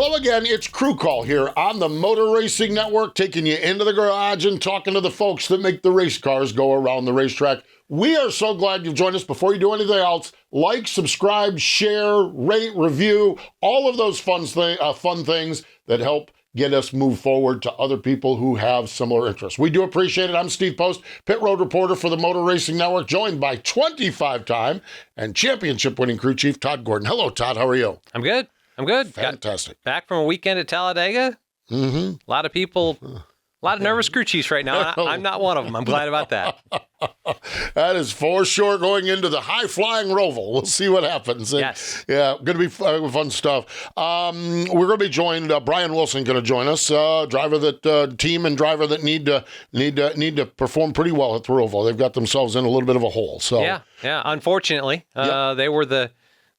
Hello again, it's Crew Call here on the Motor Racing Network, taking you into the garage and talking to the folks that make the race cars go around the racetrack. We are so glad you've joined us. Before you do anything else, like, subscribe, share, rate, review, all of those fun things that help get us move forward to other people who have similar interests. We do appreciate it. I'm Steve Post, pit road reporter for the Motor Racing Network, joined by 25-time and championship-winning crew chief Todd Gordon. Hello, Todd. How are you? I'm good. Fantastic. Back from a weekend at Talladega. Mm-hmm. A lot of people, a lot of nervous crew chiefs right now. I'm not one of them. I'm glad about that. That is for sure going into the high-flying Roval. We'll see what happens. Yes. Yeah, going to be fun stuff. We're going to be joined, Brian Wilson going to join us, driver that team and driver that need to perform pretty well at the Roval. They've got themselves in a little bit of a hole. So Yeah. Unfortunately,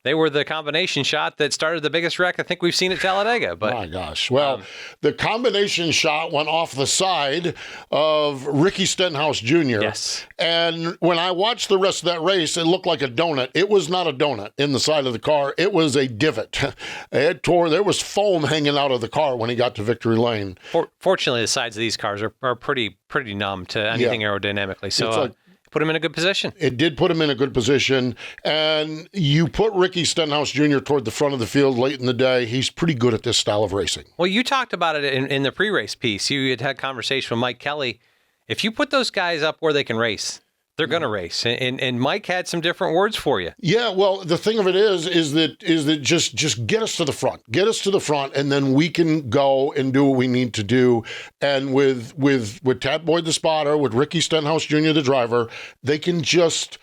they were the combination shot that started the biggest wreck I think we've seen at Talladega. But my gosh. Well, the combination shot went off the side of Ricky Stenhouse Jr. Yes. And when I watched the rest of that race, it looked like a donut. It was not a donut in the side of the car. It was a divot. It tore. There was foam hanging out of the car when he got to victory lane. Fortunately, the sides of these cars are pretty numb to anything aerodynamically. So put him in a good position. It did put him in a good position. And you put Ricky Stenhouse Jr. toward the front of the field late in the day. He's pretty good at this style of racing. Well, you talked about it in the pre-race piece. You had conversation with Mike Kelly. If you put those guys up where they can race, they're going to race. And Mike had some different words for you. Yeah, well, the thing of it is that just get us to the front. Get us to the front, and then we can go and do what we need to do. And with Tad Boyd the spotter, with Ricky Stenhouse Jr. the driver, they can just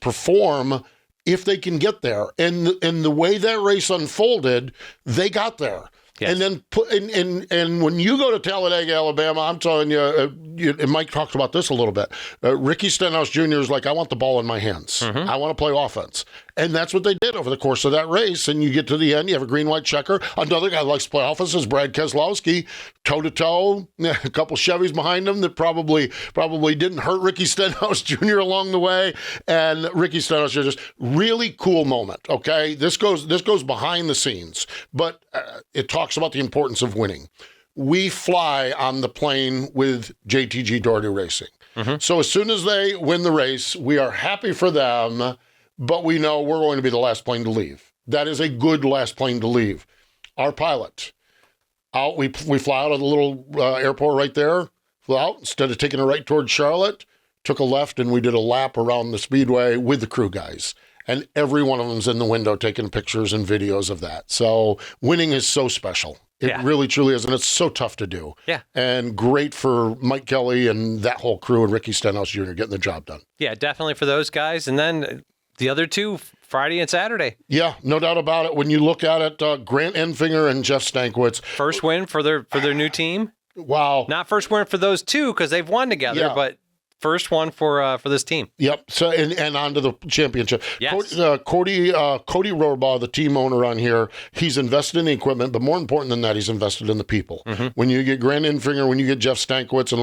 perform if they can get there. And the way that race unfolded, they got there. Yes. And then and when you go to Talladega, Alabama, I'm telling you, and Mike talked about this a little bit. Ricky Stenhouse Jr. is like, I want the ball in my hands. Mm-hmm. I want to play offense. And that's what they did over the course of that race. And you get to the end, you have a green-white checker. Another guy who likes to play offense is Brad Keselowski, toe-to-toe, a couple Chevys behind him that probably didn't hurt Ricky Stenhouse Jr. along the way. And Ricky Stenhouse Jr. just really cool moment, okay? This goes behind the scenes, but it talks about the importance of winning. We fly on the plane with JTG Doherty Racing. Mm-hmm. So as soon as they win the race, we are happy for them, but we know we're going to be the last plane to leave. That is a good last plane to leave. Our pilot, we fly out of the little airport right there, flew out, instead of taking a right towards Charlotte, took a left, and we did a lap around the speedway with the crew guys. And every one of them's in the window taking pictures and videos of that. So winning is so special. It really, truly is. And it's so tough to do. Yeah. And great for Mike Kelly and that whole crew and Ricky Stenhouse Jr. getting the job done. Yeah, definitely for those guys. And then the other two, Friday and Saturday. Yeah, no doubt about it. When you look at it, Grant Enfinger and Jeff Stankwitz. First win for their new team. Wow. Not first win for those two because they've won together, but first one for this team. Yep. So and on to the championship. Yes. Cody Roval, the team owner on here, he's invested in the equipment, but more important than that, he's invested in the people. Mm-hmm. When you get Grant Enfinger, when you get Jeff Stankwitz, and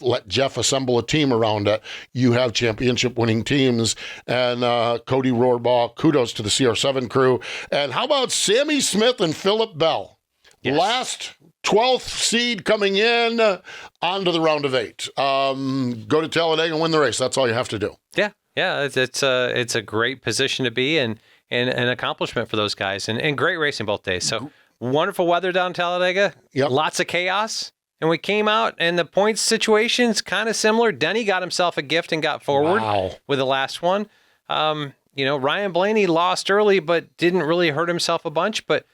let Jeff assemble a team around it, you have championship-winning teams. And Cody Roval, kudos to the CR7 crew. And how about Sammy Smith and Philip Bell? Yes. Last 12th seed coming in onto the round of 8. Go to Talladega and win the race. That's all you have to do. Yeah. It's a great position to be and an accomplishment for those guys and great racing both days. So wonderful weather down Talladega. Yep. Lots of chaos. And we came out and the points situation's kind of similar. Denny got himself a gift and got forward with the last one. Ryan Blaney lost early but didn't really hurt himself a bunch, but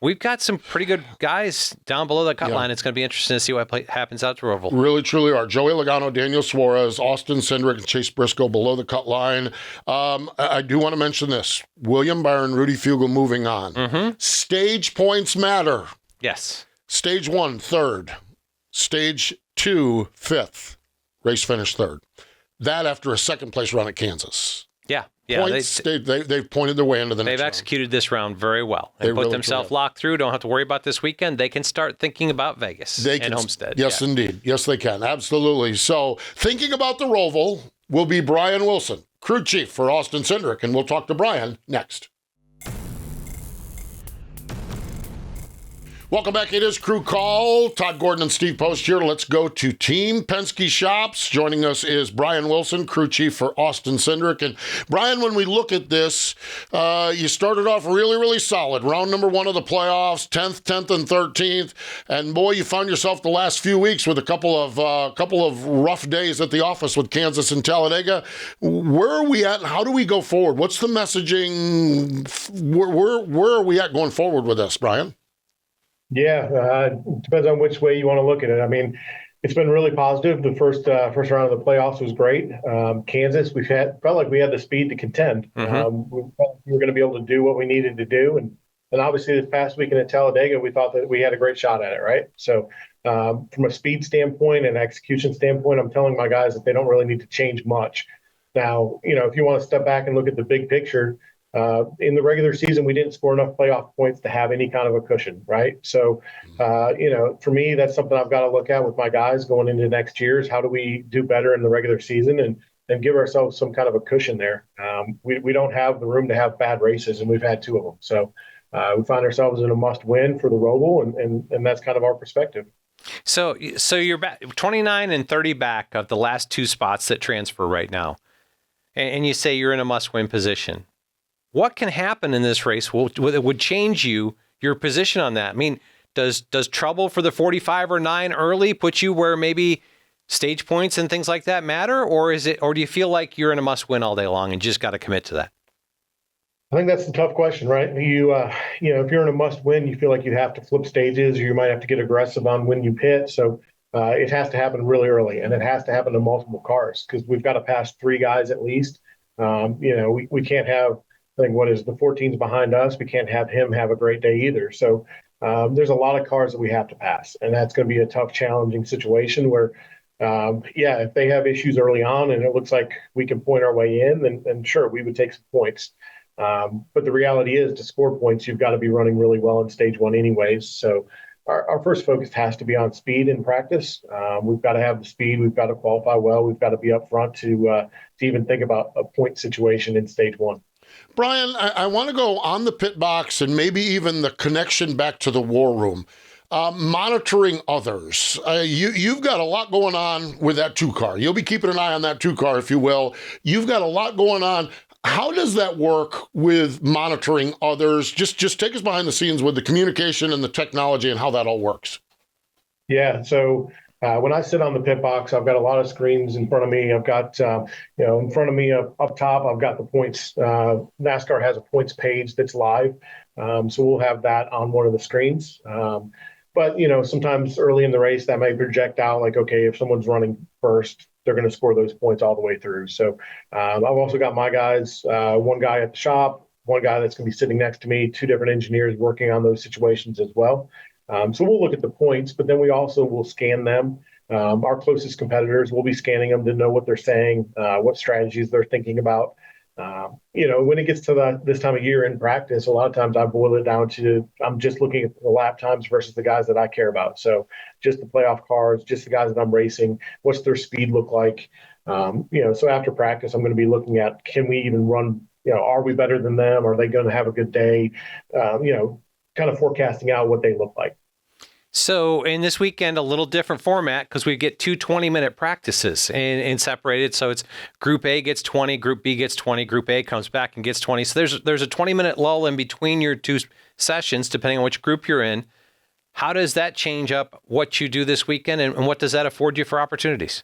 we've got some pretty good guys down below the cut line. It's going to be interesting to see what happens out to Roval. Really, truly are. Joey Logano, Daniel Suarez, Austin Cindric, and Chase Briscoe below the cut line. I do want to mention this. William Byron, Rudy Fugle moving on. Mm-hmm. Stage points matter. Yes. Stage 1, 3rd. Stage 2, 5th. Race finished 3rd. That after a second-place run at Kansas. Yeah. Points, they've pointed their way into the next round. They've executed this round very well. They put really themselves locked through. Don't have to worry about this weekend. They can start thinking about Vegas and Homestead. Yes, indeed. Yes, they can. Absolutely. So thinking about the Roval will be Brian Wilson, crew chief for Austin Cindric, and we'll talk to Brian next. Welcome back. It is Crew Call. Todd Gordon and Steve Post here. Let's go to Team Penske Shops. Joining us is Brian Wilson, crew chief for Austin Cindric. And Brian, when we look at this, you started off really, really solid. Round number 1 of the playoffs, 10th, and 13th. And boy, you found yourself the last few weeks with a couple of rough days at the office with Kansas and Talladega. Where are we at and how do we go forward? What's the messaging? Where are we at going forward with this, Brian? Yeah, depends on which way you want to look at it. I mean, it's been really positive. The first round of the playoffs was great. Kansas, felt like we had the speed to contend. Mm-hmm. We felt we were going to be able to do what we needed to do, and obviously this past weekend at Talladega, we thought that we had a great shot at it, right? So from a speed standpoint and execution standpoint, I'm telling my guys that they don't really need to change much. Now, if you want to step back and look at the big picture. In the regular season, we didn't score enough playoff points to have any kind of a cushion, right? So, for me, that's something I've got to look at with my guys going into next year is how do we do better in the regular season and give ourselves some kind of a cushion there. We don't have the room to have bad races, and we've had 2 of them. So we find ourselves in a must-win for the Roval, and that's kind of our perspective. So you're back 29 and 30 back of the last 2 spots that transfer right now, and you say you're in a must-win position. What can happen in this race would change your position on that? I mean, does trouble for the 45 or 9 early put you where maybe stage points and things like that matter, or do you feel like you're in a must-win all day long and just got to commit to that? I think that's the tough question, right? If you're in a must-win, you feel like you have to flip stages, or you might have to get aggressive on when you pit. So it has to happen really early, and it has to happen to multiple cars because we've got to pass 3 guys at least. We can't have. I think the 14's behind us. We can't have him have a great day either. So there's a lot of cars that we have to pass, and that's going to be a tough, challenging situation where, if they have issues early on and it looks like we can point our way in, then sure, we would take some points. But the reality is to score points, you've got to be running really well in stage 1 anyways. So our first focus has to be on speed in practice. We've got to have the speed. We've got to qualify well. We've got to be up front to even think about a point situation in stage 1. Brian, I want to go on the pit box and maybe even the connection back to the war room. Monitoring others. You've got a lot going on with that 2 car. You'll be keeping an eye on that 2 car, if you will. You've got a lot going on. How does that work with monitoring others? Just take us behind the scenes with the communication and the technology and how that all works. Yeah, so when I sit on the pit box, I've got a lot of screens in front of me. I've got, in front of me up top, I've got the points. NASCAR has a points page that's live. So we'll have that on one of the screens. But, sometimes early in the race, that may project out like, okay, if someone's running first, they're going to score those points all the way through. So I've also got my guys, 1 guy at the shop, 1 guy that's going to be sitting next to me, 2 different engineers working on those situations as well. So we'll look at the points, but then we also will scan them. Our closest competitors, we'll be scanning them to know what they're saying, what strategies they're thinking about. When it gets to this time of year in practice, a lot of times I boil it down to I'm just looking at the lap times versus the guys that I care about. So just the playoff cars, just the guys that I'm racing, what's their speed look like? So after practice, I'm going to be looking at, can we even run, are we better than them? Are they going to have a good day? Kind of forecasting out what they look like. So in this weekend, a little different format because we get 2 20-minute practices and separated. So it's Group A gets 20, Group B gets 20, Group A comes back and gets 20. So there's a 20-minute lull in between your 2 sessions, depending on which group you're in. How does that change up what you do this weekend, and what does that afford you for opportunities?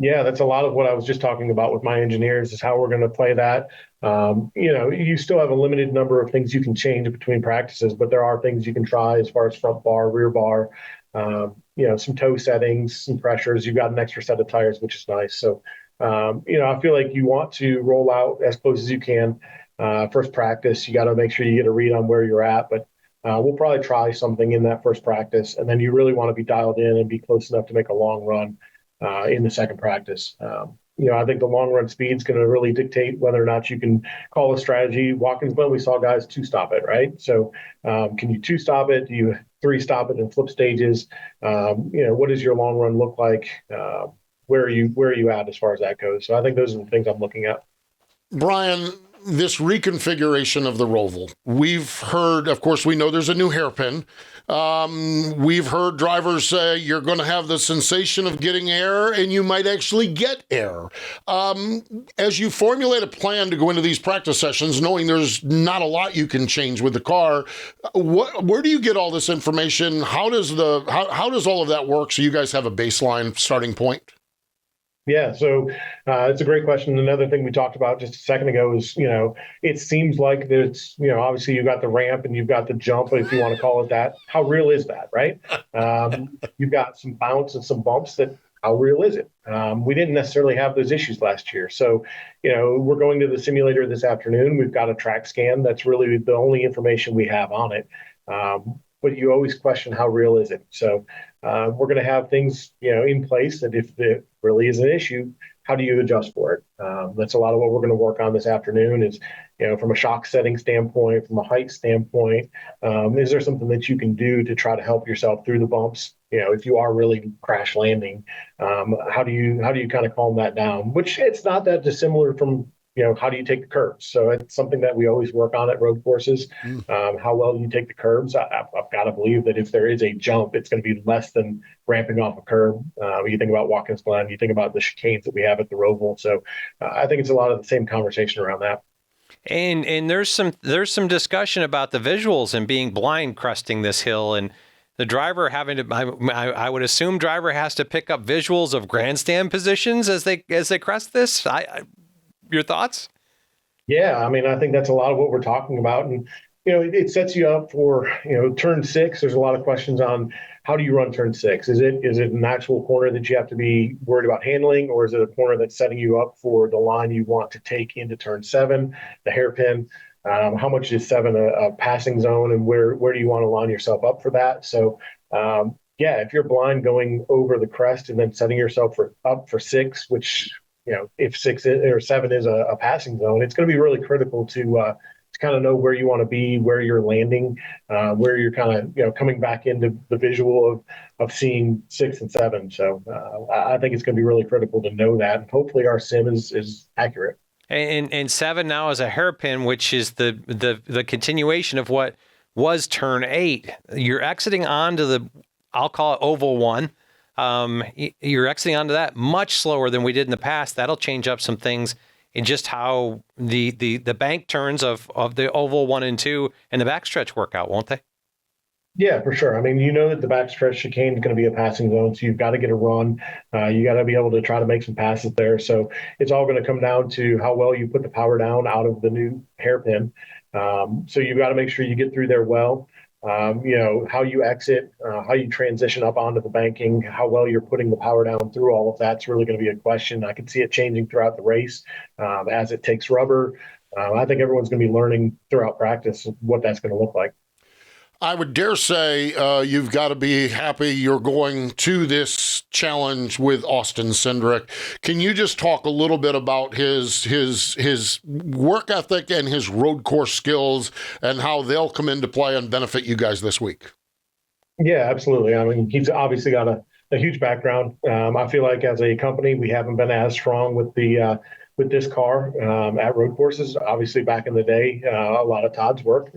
Yeah, that's a lot of what I was just talking about with my engineers is how we're going to play that. You still have a limited number of things you can change between practices, but there are things you can try as far as front bar, rear bar, some toe settings, some pressures. You've got an extra set of tires, which is nice. So, I feel like you want to roll out as close as you can. First practice, you got to make sure you get a read on where you're at, but we'll probably try something in that first practice. And then you really want to be dialed in and be close enough to make a long run in the second practice. I think the long run speed is going to really dictate whether or not you can call a strategy. Watkins Glen, we saw guys 2-stop it, right? So can you 2-stop it? Do you 3-stop it and flip stages? What does your long run look like? Where are you at as far as that goes? So I think those are the things I'm looking at. Brian, this reconfiguration of the Roval. We've heard, of course, we know there's a new hairpin. We've heard drivers say you're going to have the sensation of getting air and you might actually get air. As you formulate a plan to go into these practice sessions, knowing there's not a lot you can change with the car, where do you get all this information? How does all of that work so you guys have a baseline starting point? Yeah, so it's a great question. Another thing we talked about just a second ago is, it seems like there's, obviously you've got the ramp and you've got the jump, if you want to call it that. How real is that, right? You've got some bounce and some bumps that, how real is it? We didn't necessarily have those issues last year. So, we're going to the simulator this afternoon. We've got a track scan. That's really the only information we have on it. But you always question how real is it. So we're going to have things, in place that if it really is an issue, how do you adjust for it? That's a lot of what we're going to work on this afternoon is, from a shock setting standpoint, from a height standpoint, is there something that you can do to try to help yourself through the bumps? If you are really crash landing, how do you kind of calm that down? Which it's not that dissimilar from, how do you take the curbs? So it's something that we always work on at road courses. How well do you take the curbs? I've got to believe that if there is a jump, it's going to be less than ramping off a curb. You think about Watkins Glen, you think about the chicanes that we have at the Roval. So I think it's a lot of the same conversation around that. And there's some discussion about the visuals and being blind cresting this hill, and the driver having to. I would assume driver has to pick up visuals of grandstand positions as they crest this. Your thoughts? Yeah, I mean, I think that's a lot of what we're talking about. And, it sets you up for, turn 6. There's a lot of questions on how do you run turn 6? Is it an actual corner that you have to be worried about handling, or is it a corner that's setting you up for the line you want to take into turn 7, the hairpin? How much is 7 a passing zone, and where do you want to line yourself up for that? So, if you're blind going over the crest and then setting yourself up for 6, which if 6 or 7 is a passing zone, it's going to be really critical to kind of know where you want to be, where you're landing, where you're kind of coming back into the visual of seeing 6 and 7. So I think it's going to be really critical to know that, and hopefully our sim is accurate. And 7 now is a hairpin, which is the continuation of what was turn 8. You're exiting onto the, I'll call it oval 1. You're exiting onto that much slower than we did in the past. That'll change up some things in just how the bank turns of the oval 1 and 2 and the backstretch work out, won't they? Yeah, for sure. I mean, that the backstretch chicane is going to be a passing zone, so you've got to get a run. You got to be able to try to make some passes there. So it's all going to come down to how well you put the power down out of the new hairpin. So you've got to make sure you get through there well. How you exit, how you transition up onto the banking, how well you're putting the power down through all of that's really going to be a question. I can see it changing throughout the race as it takes rubber. I think everyone's going to be learning throughout practice what that's going to look like. I would dare say you've got to be happy you're going to this challenge with Austin Cindric. Can you just talk a little bit about his work ethic and his road course skills and how they'll come into play and benefit you guys this week? Yeah, absolutely. I mean, he's obviously got a huge background. I feel like as a company, we haven't been as strong with this car at road courses. Obviously, back in the day, a lot of Todd's work.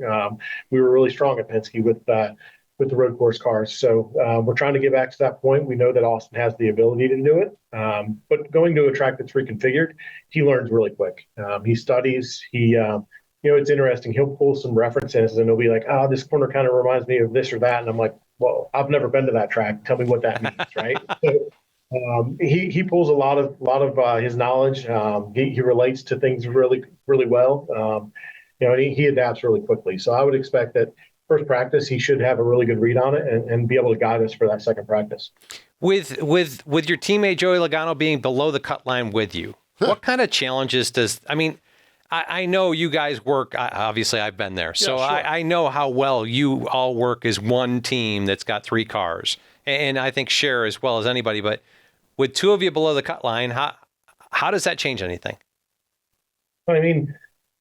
We were really strong at Penske with the road course cars. So we're trying to get back to that point. We know that Austin has the ability to do it. But going to a track that's reconfigured, he learns really quick. He studies. It's interesting. He'll pull some references and he'll be like, this corner kind of reminds me of this or that. And I'm like, well, I've never been to that track. Tell me what that means, right? So, he pulls a lot of his knowledge. He relates to things really, really well. And he adapts really quickly. So I would expect that first practice, he should have a really good read on it and be able to guide us for that second practice. With your teammate Joey Logano being below the cut line with you, what kind of challenges I know you guys work, obviously I've been there, so yeah, sure. I know how well you all work as one team that's got 3 cars, and I think share as well as anybody, but with 2 of you below the cut line, how does that change anything? I mean,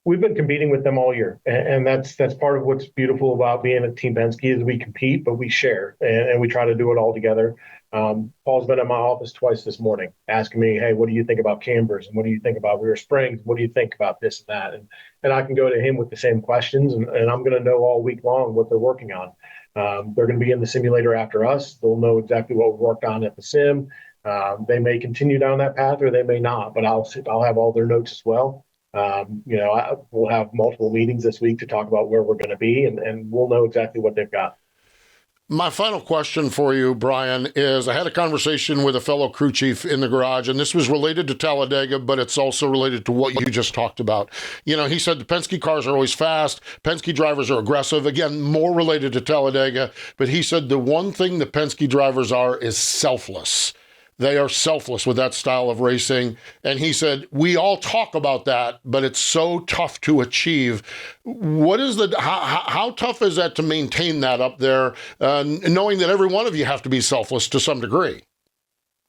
we've been competing with them all year, and that's part of what's beautiful about being a Team Penske is we compete, but we share, and we try to do it all together. Paul's been in my office twice this morning asking me, hey, what do you think about cambers? And what do you think about rear springs? What do you think about this and that? And I can go to him with the same questions, and I'm going to know all week long what they're working on. They're going to be in the simulator after us. They'll know exactly what we worked on at the sim. They may continue down that path or they may not, but I'll have all their notes as well. We'll have multiple meetings this week to talk about where we're going to be, and we'll know exactly what they've got. My final question for you, Brian, is I had a conversation with a fellow crew chief in the garage, and this was related to Talladega, but it's also related to what you just talked about. He said the Penske cars are always fast. Penske drivers are aggressive. Again, more related to Talladega, but he said the one thing the Penske drivers are is selfless. They are selfless with that style of racing. And he said, we all talk about that, but it's so tough to achieve. How tough is that to maintain that up there, knowing that every one of you have to be selfless to some degree?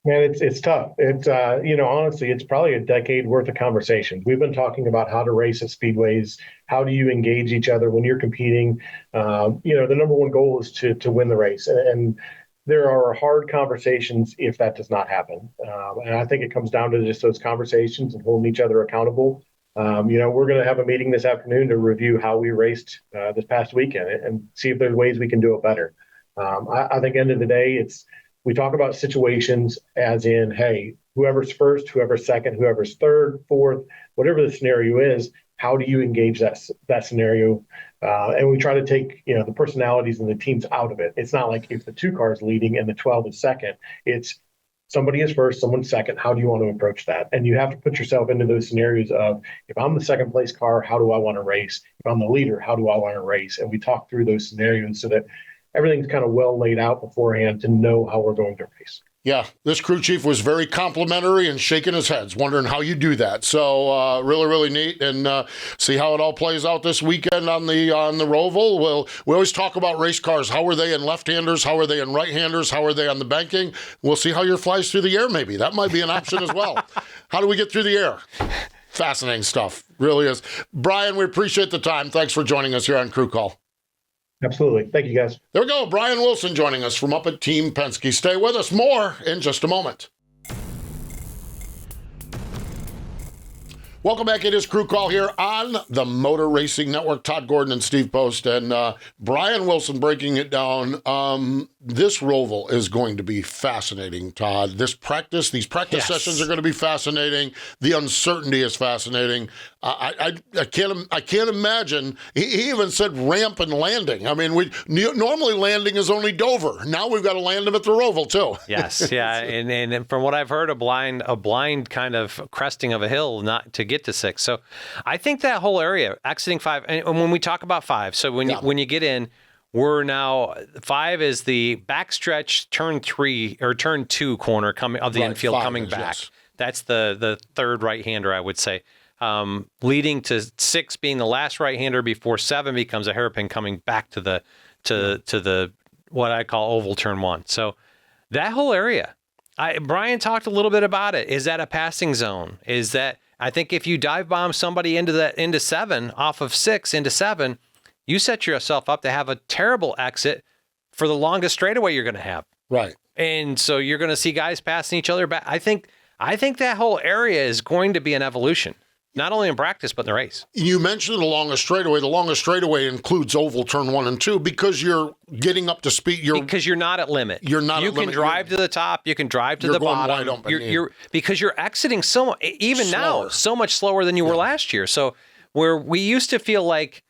Man, it's tough. It's, honestly, it's probably a decade worth of conversations. We've been talking about how to race at speedways. How do you engage each other when you're competing? The number one goal is to win the race. And there are hard conversations if that does not happen. And I think it comes down to just those conversations and holding each other accountable. We're going to have a meeting this afternoon to review how we raced this past weekend and see if there's ways we can do it better. I think end of the day, we talk about situations as in, hey, whoever's first, whoever's second, whoever's third, fourth, whatever the scenario is, how do you engage that scenario? And we try to take the personalities and the teams out of it. It's not like if the 2 cars leading and the 12 is second. It's somebody is first, someone's second. How do you want to approach that? And you have to put yourself into those scenarios of, if I'm the second place car, how do I want to race? If I'm the leader, how do I want to race? And we talk through those scenarios so that everything's kind of well laid out beforehand to know how we're going to race. Yeah, this crew chief was very complimentary and shaking his head, wondering how you do that. So really, really neat, and see how it all plays out this weekend on the Roval. Well, we always talk about race cars. How are they in left-handers? How are they in right-handers? How are they on the banking? We'll see how yours flies through the air. Maybe that might be an option as well. How do we get through the air? Fascinating stuff, really is. Brian, we appreciate the time. Thanks for joining us here on Crew Call. Absolutely. Thank you, guys. There we go. Brian Wilson joining us from up at Team Penske. Stay with us. More in just a moment. Welcome back. It is Crew Call here on the Motor Racing Network. Todd Gordon and Steve Post and Brian Wilson breaking it down. This Roval is going to be fascinating, Todd. These practice sessions are going to be fascinating. The uncertainty is fascinating. I can't imagine. He even said ramp and landing. I mean, normally landing is only Dover. Now we've got to land them at the Roval too. Yes, yeah, and from what I've heard, a blind kind of cresting of a hill, not to get to 6. So I think that whole area, exiting 5, and when we talk about 5, so when you get in, we're now 5 is the backstretch turn 3 or turn 2 corner coming of the infield coming back. Yes. That's the third right-hander, I would say. Leading to 6 being the last right-hander before 7 becomes a hairpin coming back to the what I call oval turn 1. So that whole area, Brian talked a little bit about it. Is that a passing zone? Is that, I think if you dive bomb somebody into 7 off of 6 into 7, you set yourself up to have a terrible exit for the longest straightaway you're going to have. Right. And so you're going to see guys passing each other back. I think that whole area is going to be an evolution, not only in practice, but in the race. You mentioned the longest straightaway. The longest straightaway includes oval turn 1 and 2 because you're getting up to speed. Because you're not at limit. You're not You at can limit. drive to the top. You can drive to the bottom. Wide open. Because you're exiting so much slower than you were last year. So where we used to feel like,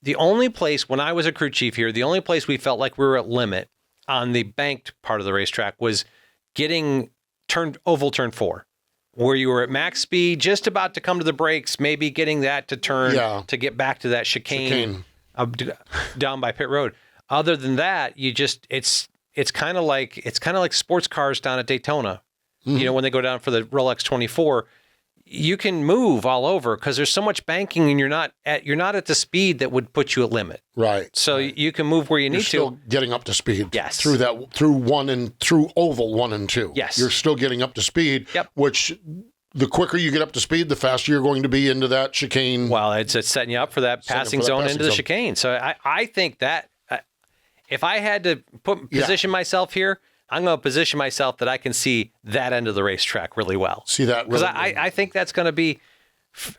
the only place, when I was a crew chief here, the only place we felt like we were at limit on the banked part of the racetrack was getting oval turn 4, where you were at max speed, just about to come to the brakes, maybe getting that to turn to get back to that chicane. Down by pit road. Other than that, it's kind of like sports cars down at Daytona. Mm-hmm. When they go down for the Rolex 24. You can move all over because there's so much banking and you're not at the speed that would put you at limit. Right. So you can move where you need to. You're still getting up to speed. Yes. Through oval 1 and 2. Yes. You're still getting up to speed. Yep. Which the quicker you get up to speed, the faster you're going to be into that chicane. Well, it's setting you up for that passing zone into the chicane. So I think that if I had to position myself here, I'm going to position myself that I can see that end of the racetrack really well. See that? Because I think that's going to be,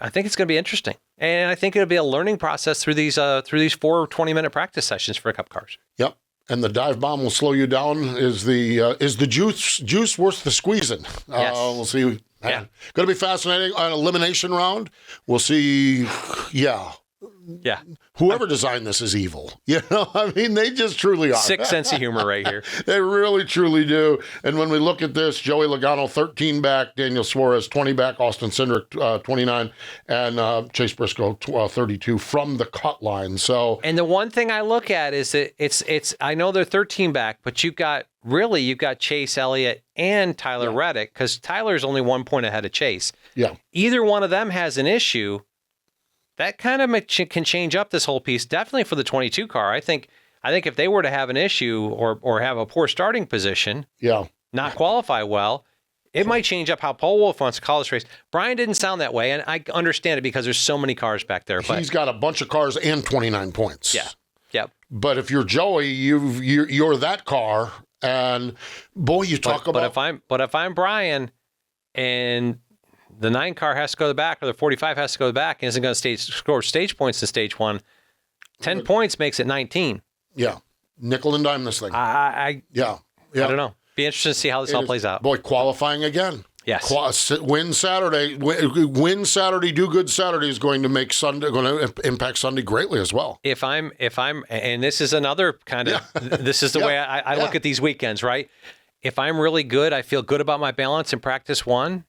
I think it's going to be interesting. And I think it'll be a learning process through these 4 20-minute practice sessions for Cup cars. Yep. And the dive bomb will slow you down. Is the juice worth the squeezing? Yes. We'll see. Yeah. Going to be fascinating. On elimination round, we'll see. Yeah. Yeah. Whoever designed this is evil. You know, I mean, they just truly are. Sick sense of humor right here. They really, truly do. And when we look at this, Joey Logano, 13 back, Daniel Suarez, 20 back, Austin Cindric, 29, and Chase Briscoe, 32 from the cut line. So, and the one thing I look at is that it's I know they're 13 back, but you've got Chase Elliott and Tyler Reddick, because Tyler's only 1 point ahead of Chase. Yeah. Either one of them has an issue. That kind of can change up this whole piece, definitely for the 22 car. I think if they were to have an issue or have a poor starting position, not qualify well, it might change up how Paul Wolf wants to call this race. Brian didn't sound that way, and I understand it because there's so many cars back there. But he's got a bunch of cars and 29 points. Yeah. Yep. But if you're Joey, you're that car, and boy, you talk about. But if I'm Brian, and the 9 car has to go to the back, or the 45 has to go to the back, and isn't going to score stage points in stage 1. 10 points makes it 19. Yeah. Nickel and dime this thing. I don't know. Be interested to see how this all plays out. Boy, qualifying again. Yes. Win Saturday. Win Saturday, do good Saturday is going to make Sunday, going to impact Sunday greatly as well. If I'm, and this is another kind of, this is the way I look at these weekends, right? If I'm really good, I feel good about my balance in practice 1.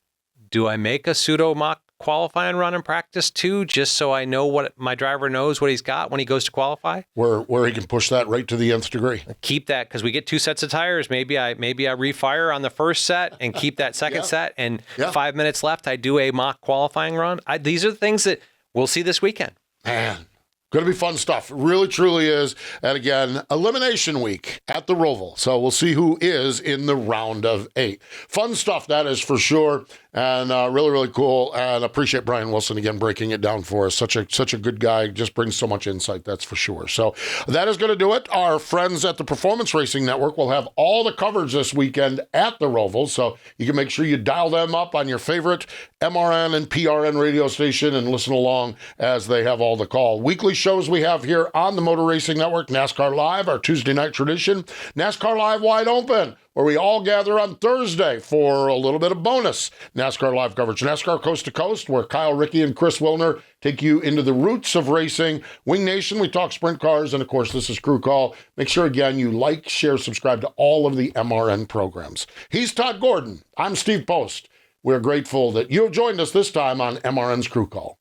Do I make a pseudo mock qualifying run in practice 2 just so I know what my driver knows what he's got when he goes to qualify? Where he can push that right to the nth degree. Keep that, because we get 2 sets of tires. Maybe I refire on the first set and keep that second set. And 5 minutes left, I do a mock qualifying run. These are the things that we'll see this weekend. Man. Going to be fun stuff. Really, truly is. And again, elimination week at the Roval. So we'll see who is in the round of 8. Fun stuff, that is for sure. And really, really cool. And appreciate Brian Wilson again breaking it down for us. Such a good guy. Just brings so much insight, that's for sure. So that is going to do it. Our friends at the Performance Racing Network will have all the coverage this weekend at the Roval. So you can make sure you dial them up on your favorite MRN and PRN radio station and listen along as they have all the call. Weekly shows we have here on the Motor Racing Network: NASCAR Live, our Tuesday night tradition, NASCAR Live Wide Open, where we all gather on Thursday for a little bit of bonus NASCAR Live coverage. NASCAR Coast to Coast, where Kyle, Ricky, and Chris Wilner take you into the roots of racing. Wing Nation, we talk sprint cars, and of course, this is Crew Call. Make sure, again, you like, share, subscribe to all of the MRN programs. He's Todd Gordon. I'm Steve Post. We're grateful that you have joined us this time on MRN's Crew Call.